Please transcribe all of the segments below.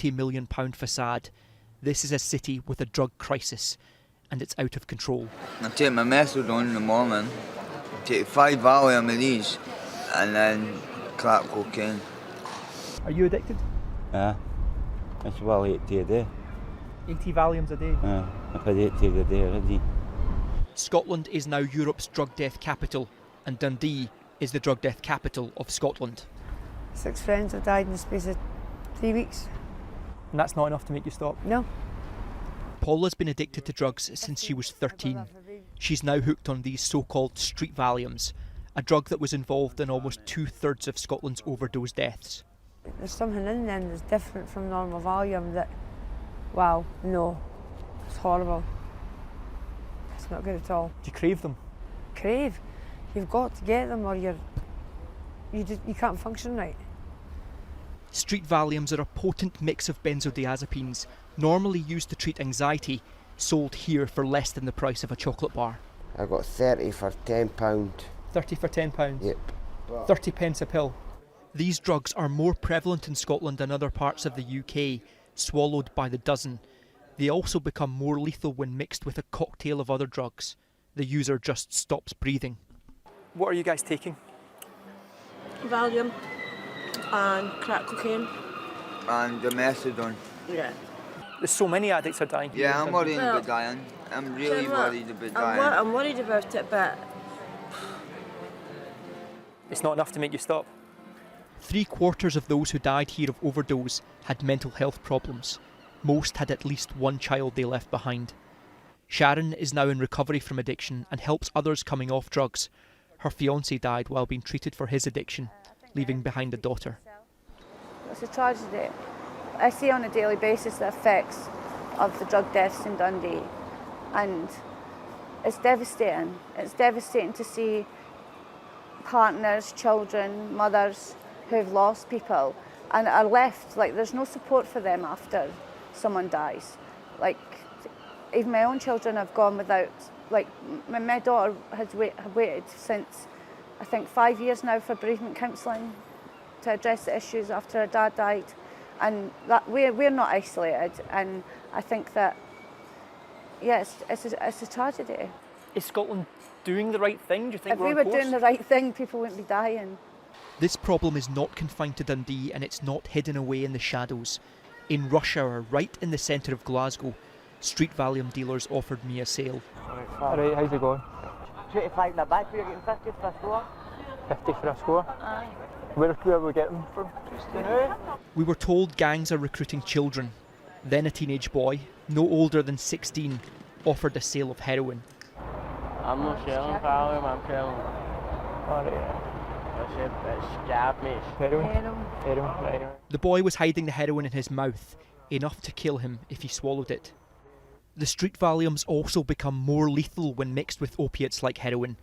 multi-million pound facade, this is a city with a drug crisis, and it's out of control. I take my methadone in the morning, take 5 Valium of these, and then crack cocaine. Are you addicted? That's well 80 a day. 80 Valiums a day? I've had 80 a day already. Scotland is now Europe's drug death capital, and Dundee is the drug death capital of Scotland. 6 friends have died in the space of 3 weeks. And that's not enough to make you stop? No. Paula's been addicted to drugs since she was 13. She's now hooked on these so-called street Valiums, a drug that was involved in almost 2/3 of Scotland's overdose deaths. There's something in them that's different from normal Valium that, wow, no, it's horrible. It's not good at all. Do you crave them? Crave? You've got to get them or you can't function right. Street Valiums are a potent mix of benzodiazepines, normally used to treat anxiety, sold here for less than the price of a chocolate bar. I got 30 for £10. 30 for £10? Yep. 30 pence a pill. These drugs are more prevalent in Scotland than other parts of the UK, swallowed by the dozen. They also become more lethal when mixed with a cocktail of other drugs. The user just stops breathing. What are you guys taking? Valium and crack cocaine. And the methadone. Yeah. There's so many addicts are dying. Yeah, I'm worried about dying. I'm really worried about dying. I'm worried about it, but it's not enough to make you stop. 3/4 of those who died here of overdose had mental health problems. Most had at least one child they left behind. Sharon is now in recovery from addiction and helps others coming off drugs. Her fiancé died while being treated for his addiction, leaving behind a daughter. It's a tragedy. I see on a daily basis the effects of the drug deaths in Dundee, and it's devastating. It's devastating to see partners, children, mothers who've lost people and are left, like there's no support for them after someone dies. Like, even my own children have gone without, like my daughter has waited since, I think, 5 years now for bereavement counselling to address the issues after her dad died. And that we're not isolated, and I think that, yes, it's a tragedy. Is Scotland doing the right thing? Do you think if we were doing the right thing, people wouldn't be dying. This problem is not confined to Dundee, and it's not hidden away in the shadows. In rush hour, right in the centre of Glasgow, street Valium dealers offered me a sale. Alright, how's it going? 25 in the back, you're getting 50 for a score. 50 for a score? Aye. Where are we getting them from? We were told gangs are recruiting children. Then a teenage boy, no older than 16, offered a sale of heroin. I'm not selling Valium, I'm selling. Alright. Heroin. The boy was hiding the heroin in his mouth, enough to kill him if he swallowed it. The street Valiums also become more lethal when mixed with opiates like heroin.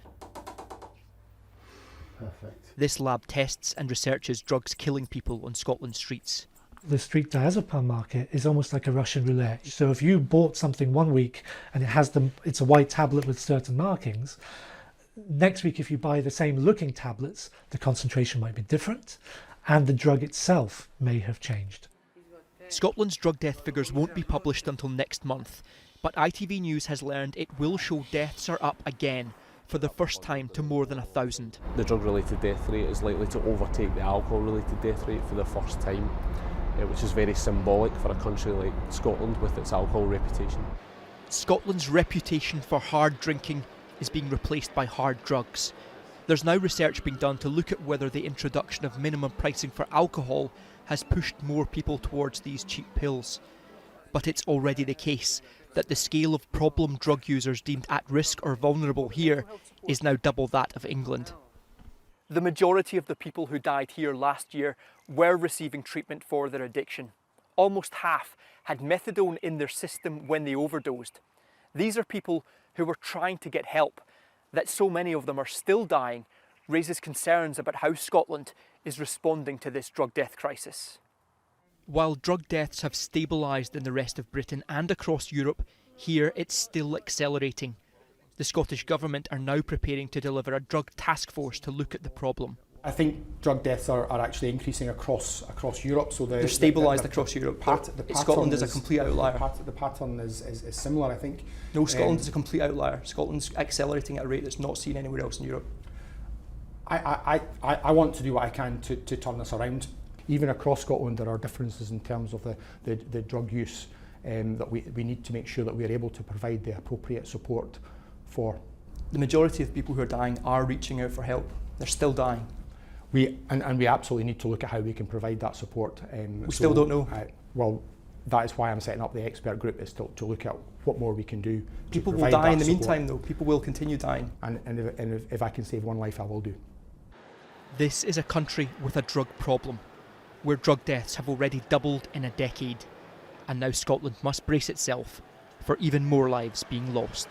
Perfect. This lab tests and researches drugs killing people on Scotland's streets. The street diazepam market is almost like a Russian roulette. So if you bought something one week and it's a white tablet with certain markings, next week if you buy the same looking tablets, the concentration might be different and the drug itself may have changed. Scotland's drug death figures won't be published until next month, but ITV News has learned it will show deaths are up again, for the first time to more than 1,000. The drug-related death rate is likely to overtake the alcohol-related death rate for the first time, which is very symbolic for a country like Scotland with its alcohol reputation. Scotland's reputation for hard drinking is being replaced by hard drugs. There's now research being done to look at whether the introduction of minimum pricing for alcohol has pushed more people towards these cheap pills. But it's already the case that the scale of problem drug users deemed at risk or vulnerable here is now double that of England. The majority of the people who died here last year were receiving treatment for their addiction. Almost half had methadone in their system when they overdosed. These are people who were trying to get help. That so many of them are still dying raises concerns about how Scotland is responding to this drug death crisis. While drug deaths have stabilised in the rest of Britain and across Europe, here it's still accelerating. The Scottish Government are now preparing to deliver a drug task force to look at the problem. I think drug deaths are actually increasing across Europe. So they're stabilised across Europe. Scotland is a complete outlier. The pattern is similar, I think. No, Scotland is a complete outlier. Scotland's accelerating at a rate that's not seen anywhere else in Europe. I want to do what I can to turn this around. Even across Scotland, there are differences in terms of the drug use that we need to make sure that we are able to provide the appropriate support for. The majority of people who are dying are reaching out for help. They're still dying. We absolutely need to look at how we can provide that support. We still don't know. Well, that is why I'm setting up the expert group, is to look at what more we can do. People will die in the meantime, though. People will continue dying. And if I can save one life, I will do. This is a country with a drug problem, where drug deaths have already doubled in a decade, and now Scotland must brace itself for even more lives being lost.